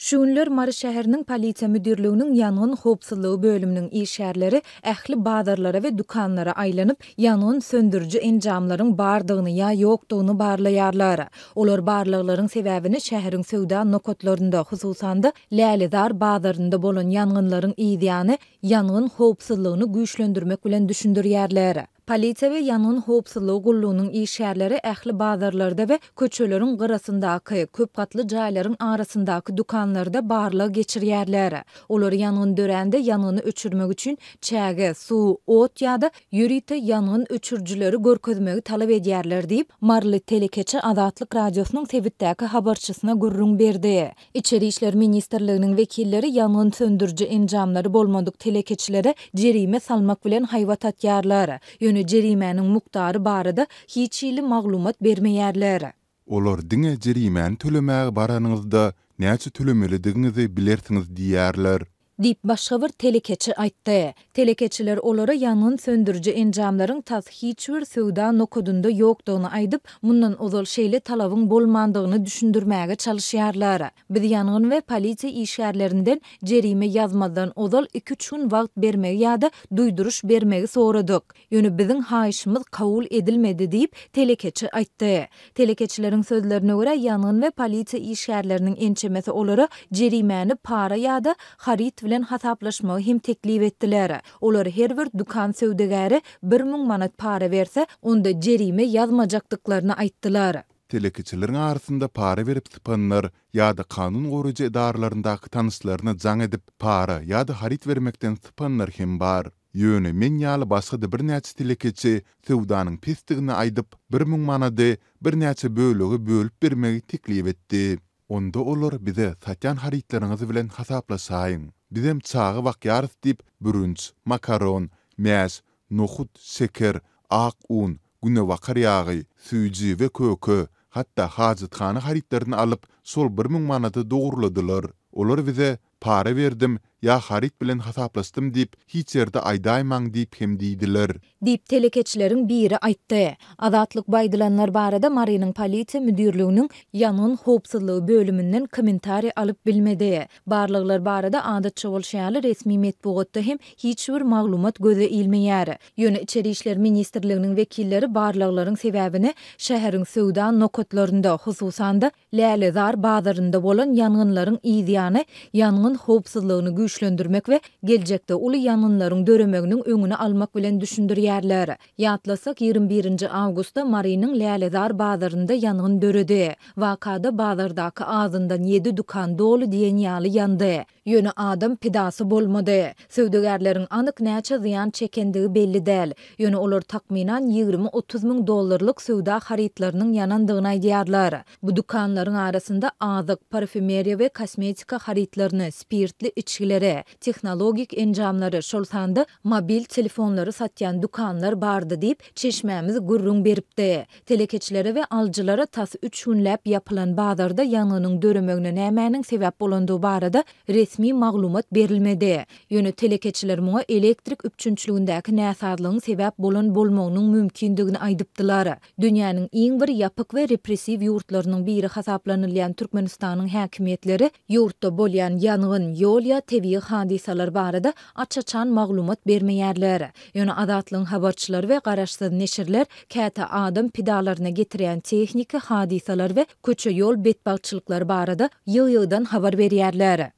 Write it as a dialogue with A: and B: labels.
A: Şu günler Mary şäheriniň polisiýa müdirliginiň ýangyn howpsuzlygy bölüminiň işgärleri ähli bazarlara we dukanlara aýlanyp, ýangyn söndürüji enjamlaryň bardygyny ýa ýokdugyny barlaýarlar. Olar barlyklaryň sebäbini şäheriň söwda nokotlarynda, hususan-da Lälezar bazarynda bolan ýangynlaryň ýany ýangyn howpsuzlygyny güýçlendirmek bilen düşündirýärler. Polisiýa we ýangyn howpsuzlygy gullugynyň işgärleri ähli bazarlarda we köçeleriň gyrasyndaky köp gatly jaýlaryň arasyndaky dukanlarda barlyk geçirýärler. Olar ýangyn dörände ýangyny öçürmek üçin çäge, suw, ot ýa-da ýürite ýangyn öçürjileri görkezmegi talap edýärler diýip Marly Telekeçe Azatlyk radiosynyň Tebitdäki habarçysyna gurrun berdi. İçeri işler ministrliginiň wekilleri ýangyn söndürji enjamlary bolmadyk telekeçilere jerime salmak bilen haýwat atýarlar. Jerimäniň muktary barada hiç ýyly maglumat bermeýärler.
B: Olar diňe jerimäni tölemäge baranyňyzda näçe tölemelidiňizi bilersiňiz diýärler.
A: Dip başga bir telekeçi aýtdy. Telekeçiler olara ýangyn söndürüji enjamlaryň tas hiç bir söwda nokodunda ýokdugyny aýdyp, mundan ozal şeýle talabyň bolmandygyny düşündirmäge çalışýarlar. Biz ýangyn we polisiýa işgärlerinden jerime ýazmadan ozal 2-3 gün wagt bermegi ýa-da duýduruş bermegi soradyk. Ýöne biziň haýyşymyz kabul edilmedi diýip telekeçi aýtdy. Telekeçileriň sözlerine görä ýangyn we polisiýa işgärleriniň ençemesi olara jerimäni para ýa-da harit bilen hasaplaşmagy hem teklip etdiler. Olar her bir dukan söwdegäri 1000 manat para berse, onda jerime ýazmajakdyklaryny aýtdylar.
B: Telekeçileriň arasynda para berip sypanlar ýa-da kanun goruji edarlaryndaky tanyslarına jaň edip para ýa-da harit bermekden sypanlar hem bar. Ýöne men ýaly başga bir näçe telekeçi söwdanyň pisdigini aýdyp 1000 manady bir näçe bölegi bölüp bermegi teklip etdi. Onda olar bize satyan haritlaryňyzy bilen hasaplaşaýyn. Bizem çağı wakyarys diýip bürünç, makaron, mäs, nohut, şeker, ak un, güne wakar ýagy, süýji we kökö, hatda hajytxana haritlaryny alyp sol 1000 manata dogurladylar. Olar bize para berdim ýa harit bilen hasaplaşdym diýip hiç ýerde aýdaýmaň diýip hem diýdiler.
A: Diýip telekeçileriň biri aýtdy. Azatlyk baýdylanlar barada Marynyň polisiýa müdirliginiň ýangyn howpsuzlygy bölümünden kommentari alyp bilmedi. Barlyklar barada adatça bolşaýaly resmi metbuatda hem hiç bir maglumat göze ilmeýär. Ýöne içeri işler ministrliginiň wekilleri barlyklaryň sebäbini şäheriň söwda nokotlarynda, hususan-da Lälezar bazarynda bolan ýangynlaryň ýany ýangyn howpsuzlygyny güýçlendirmek we geljekde uly ýangynlaryň döremeginiň öňüni almak bilen düşündirýärler. Ýatlasak 21 awgustda Marynyň Lälezar bazarynda ýangyn döredi. Wakada bazardaky azyndan 7 dukan dolu diýen ýaly ýandy. Ýöne adam pidasy bolmady. Söwdegärleriň anyk näçe ziýan çekendigi belli däl. Ýöne olar takminan 20-30 000 dollarlyk söwda haritlarynyň ýanandygyny aýdýarlar. Bu dukanlaryň arasynda azyk, parfümeriýa we kosmetika haritlaryny, spirtli içgilere, tehnologik enjamlary, şolsanda mobil telefonlary satýan dukanlar bardy diýip çeşmämiz gurrun beripdi. Telekeçilere we aljylara tas 3 günläp ýapylan bazarda ýanganyň döremegine nämäniň sebäp bolandygy barada resmi maglumat berilmedi. Ýöne telekeçiler muňa elektrik üpçünçligindäki näsadlygyň sebäp bolan bolmagynyň mümkindigini aýdypdylar. Dünýäniň iň bir ýapyk we repressiw ýurtlarynyň biri hasaplanylýan Türkmenistanyň häkimetleri ýurtda bolýan ýangyn, ýol ýa tebii hadisalar barada açaçan maglumat bermeýärler. Ýöne Azatlygyň habarçylary we garaşsyz neşirler käte adam pidalaryna getirýän tehnika hadisalar we köçe ýol betbagçylyklar barada ýygy-ýygydan habar berýärler.